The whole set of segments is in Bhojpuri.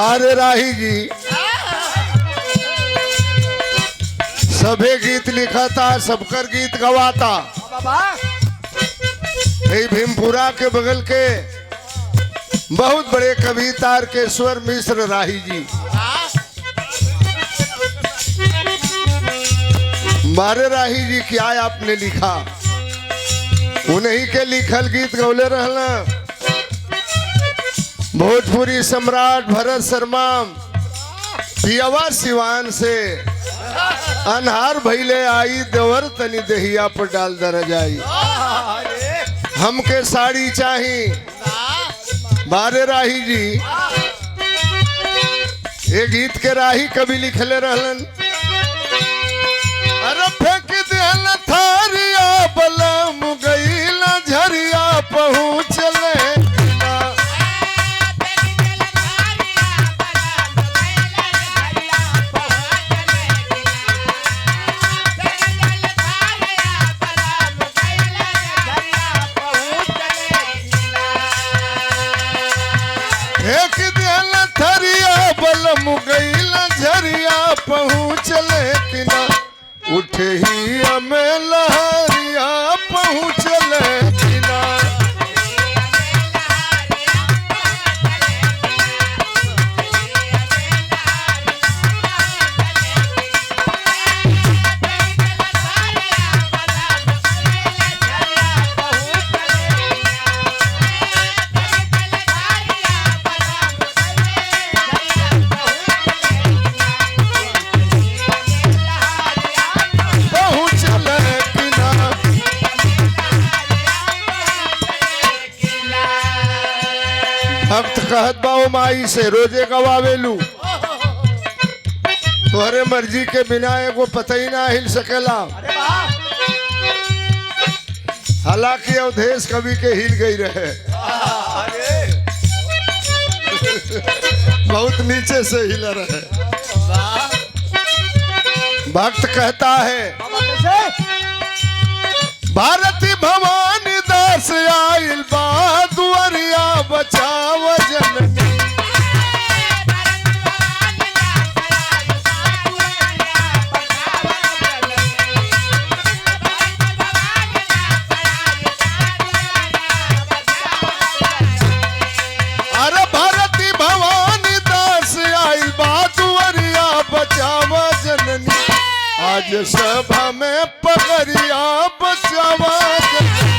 बारे राही जी सभे गीत लिखा था, सबकर गीत गवाता। यही भीमपुरा के बगल के बहुत बड़े कवि तारकेश्वर मिश्र राही जी बारे राही जी क्या आपने लिखा, उन्हीं के लिखल गीत गौले रहना। भोजपुरी सम्राट भरत शर्मा पियवा सिवान से अनहार भैले आई देवर तनी दहिया पर डाल दर जाई, हमके साड़ी चाही। बारे राही जी ये गीत के राही कभी लिखले रहलन। अरे फेंक दिहल थारिया बलम गईला झरिया पहुँचले। एक दिल थरिया बलम गईला झरिया पहुँचले किना, उठे ही हमें लहरिया पहुँचले किना। भक्त कहत बाओ माई से रोजे गवावेलू, तोहरे मर्जी के बिना एगो पता ही ना हिल सकेला। हालांकि अवधेश कवि के हिल गई रहे, बहुत नीचे से हिल रहे। भक्त कहता है भारती भवानी दास आइल बा दुआरिया बचाव जननी। अरे भारती भवानी दास आइल बा दुआरिया बचाव जननी, आज सभा में पगरिया बचावा जननी।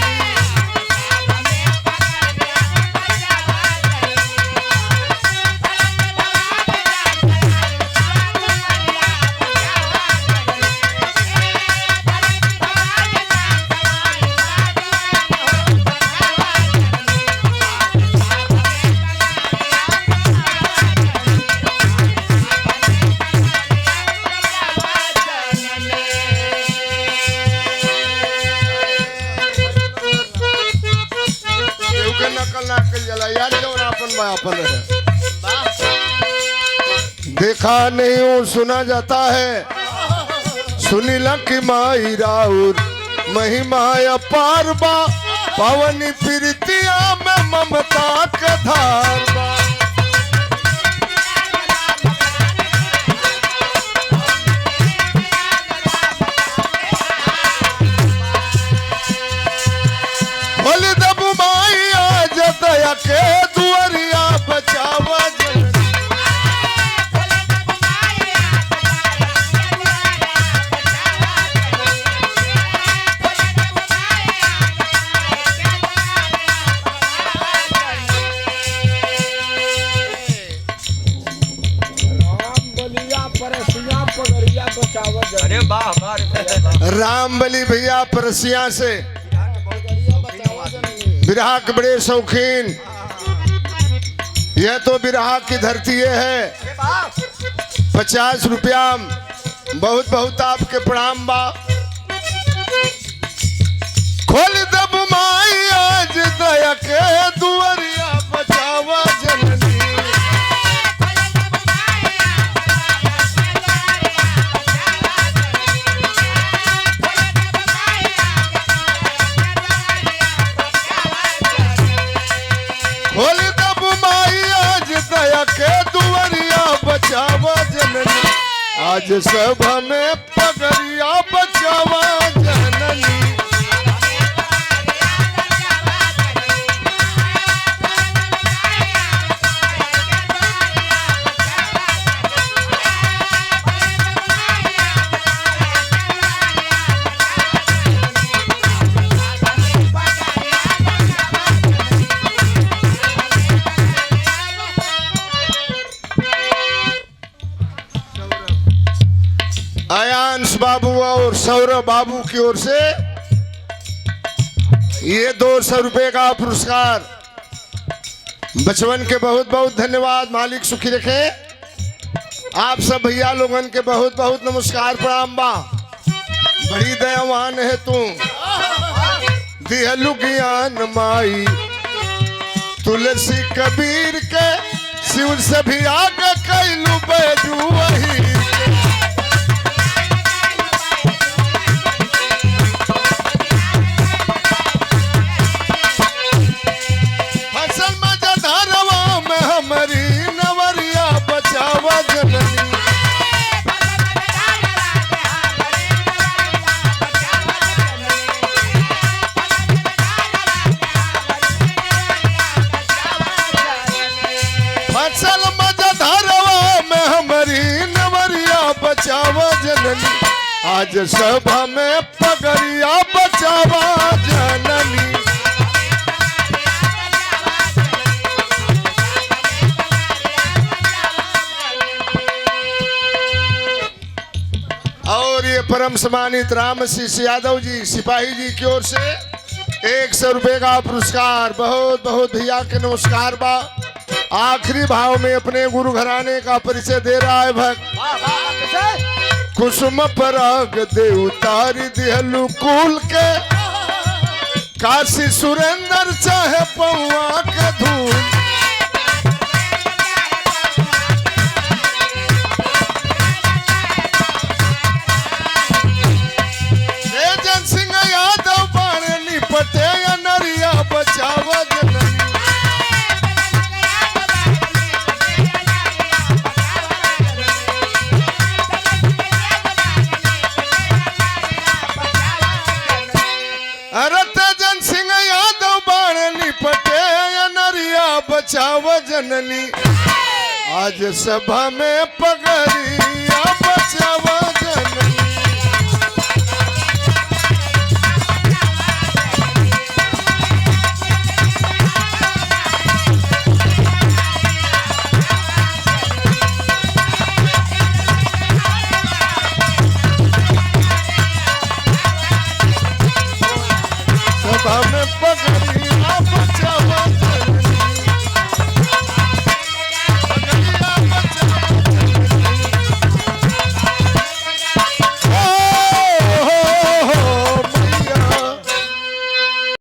देखा नहीं हूँ सुना जाता है, सुनीला की माई राउर महिमा अपार बा, पावनी प्रीतिया में ममता के धार बा। बोली दबू माई आज दया के दुआरिया बचावा जननी। राम बली भैया परसिया से बिरहा के बड़े शौकीन, यह तो बिरहा की धरती है। 50 रुपया बहुत बहुत आपके प्रणाम बा। खोल दब माई आज दया के दुआरिया बचावा जननी। खोल दब माई आज दया के दुआरिया आज सभा में पगड़िया बचावा जननी। आयांश बाबू और सौरभ बाबू की ओर से ये 200 रुपए का पुरस्कार। बचवन के बहुत बहुत धन्यवाद, मालिक सुखी रखे। आप सब भैया लोगन के बहुत बहुत नमस्कार प्रणाम बा। बड़ी दयावान है तू, दिहलु ज्ञान माई तुलसी कबीर के, शिव से भी आगे कैलू बैजू वही। आज सभा में पगड़िया बचावा जननी। और ये परम सम्मानित रामशीष यादव जी सिपाही जी की ओर से 100 रुपए का पुरस्कार। बहुत बहुत भैया के नमस्कार बा। आखिरी भाव में अपने गुरु घराने का परिचय दे रहा है भक्त। कुसुम पराग दे उतारी दिहलु कुल के, काशी सुरेंद्र चाहे पौआ के धूल। तेजन सिंह यादव बाणे निपटे नरिया बचावा जननी। बचाव जननी, आज सभा में पगड़िया बचाव जननी। सभा में